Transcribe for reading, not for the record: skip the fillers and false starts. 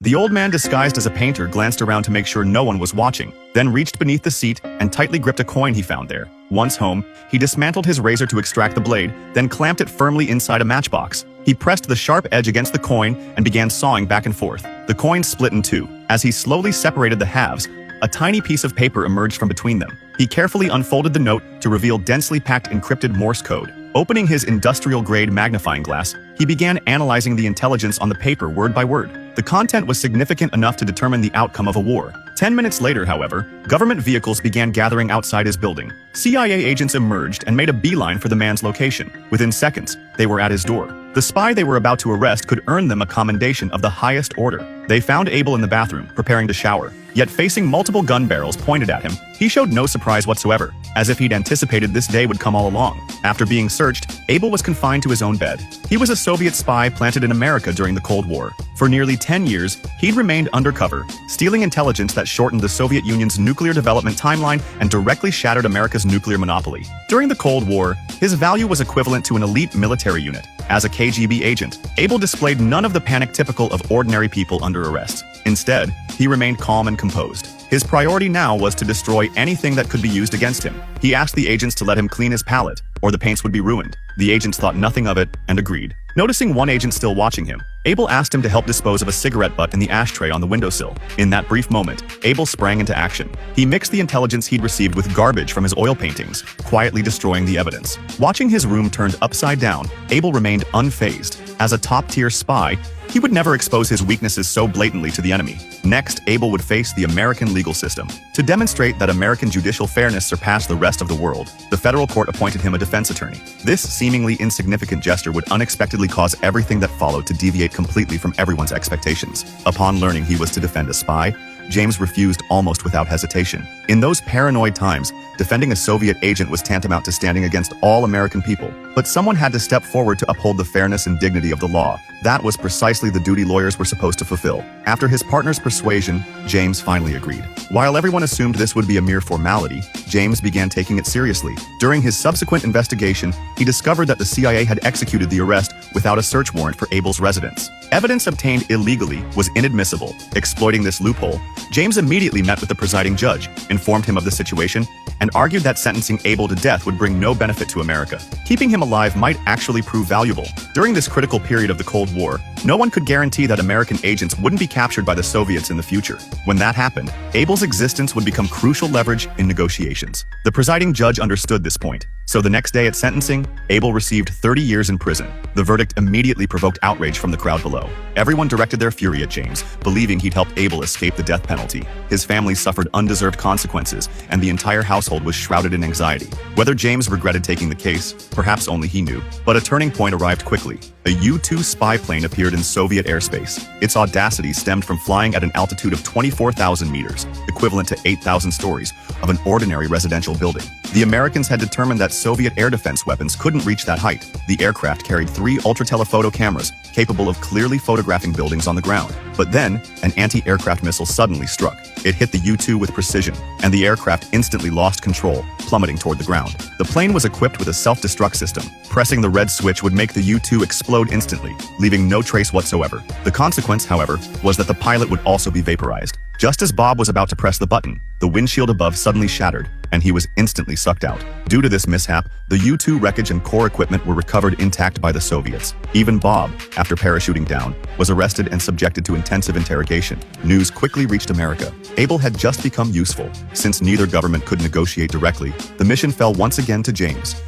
The old man, disguised as a painter, glanced around to make sure no one was watching, then reached beneath the seat and tightly gripped a coin he found there. Once home, he dismantled his razor to extract the blade, then clamped it firmly inside a matchbox. He pressed the sharp edge against the coin and began sawing back and forth. The coin split in two. As he slowly separated the halves, a tiny piece of paper emerged from between them. He carefully unfolded the note to reveal densely packed encrypted Morse code. Opening his industrial-grade magnifying glass, he began analyzing the intelligence on the paper word by word. The content was significant enough to determine the outcome of a war. 10 minutes later, however, government vehicles began gathering outside his building. CIA agents emerged and made a beeline for the man's location. Within seconds, they were at his door. The spy they were about to arrest could earn them a commendation of the highest order. They found Abel in the bathroom, preparing to shower. Yet facing multiple gun barrels pointed at him, he showed no surprise whatsoever, as if he'd anticipated this day would come all along. After being searched, Abel was confined to his own bed. He was a Soviet spy planted in America during the Cold War. For nearly 10 years, he'd remained undercover, stealing intelligence that shortened the Soviet Union's nuclear development timeline and directly shattered America's nuclear monopoly. During the Cold War, his value was equivalent to an elite military unit. As a KGB agent, Abel displayed none of the panic typical of ordinary people under arrest. Instead, he remained calm and composed. His priority now was to destroy anything that could be used against him. He asked the agents to let him clean his palette, or the paints would be ruined. The agents thought nothing of it and agreed. Noticing one agent still watching him, Abel asked him to help dispose of a cigarette butt in the ashtray on the windowsill. In that brief moment, Abel sprang into action. He mixed the intelligence he'd received with garbage from his oil paintings, quietly destroying the evidence. Watching his room turned upside down, Abel remained unfazed. As a top-tier spy, he would never expose his weaknesses so blatantly to the enemy. Next, Abel would face the American legal system. To demonstrate that American judicial fairness surpassed the rest of the world, the federal court appointed him a defense attorney. This seemingly insignificant gesture would unexpectedly cause everything that followed to deviate completely from everyone's expectations. Upon learning he was to defend a spy, James refused almost without hesitation. In those paranoid times, defending a Soviet agent was tantamount to standing against all American people. But someone had to step forward to uphold the fairness and dignity of the law. That was precisely the duty lawyers were supposed to fulfill. After his partner's persuasion, James finally agreed. While everyone assumed this would be a mere formality, James began taking it seriously. During his subsequent investigation, he discovered that the CIA had executed the arrest without a search warrant for Abel's residence. Evidence obtained illegally was inadmissible. Exploiting this loophole, James immediately met with the presiding judge, informed him of the situation, and argued that sentencing Abel to death would bring no benefit to America. Keeping him alive might actually prove valuable. During this critical period of the Cold War, no one could guarantee that American agents wouldn't be captured by the Soviets in the future. When that happened, Abel's existence would become crucial leverage in negotiations. The presiding judge understood this point. So the next day at sentencing, Abel received 30 years in prison. The verdict immediately provoked outrage from the crowd below. Everyone directed their fury at James, believing he'd helped Abel escape the death penalty. His family suffered undeserved consequences, and the entire household was shrouded in anxiety. Whether James regretted taking the case, perhaps only he knew. But a turning point arrived quickly. A U-2 spy plane appeared in Soviet airspace. Its audacity stemmed from flying at an altitude of 24,000 meters, equivalent to 8,000 stories, of an ordinary residential building. The Americans had determined that Soviet air defense weapons couldn't reach that height. The aircraft carried 3 ultra-telephoto cameras, capable of clearly photographing buildings on the ground. But then, an anti-aircraft missile suddenly struck. It hit the U-2 with precision, and the aircraft instantly lost control, plummeting toward the ground. The plane was equipped with a self-destruct system. Pressing the red switch would make the U-2 explode instantly, leaving no trace whatsoever. The consequence, however, was that the pilot would also be vaporized. Just as Bob was about to press the button, the windshield above suddenly shattered, and he was instantly sucked out. Due to this mishap, the U-2 wreckage and core equipment were recovered intact by the Soviets. Even Bob, after parachuting down, was arrested and subjected to intensive interrogation. News quickly reached America. Abel had just become useful. Since neither government could negotiate directly, the mission fell once again to James.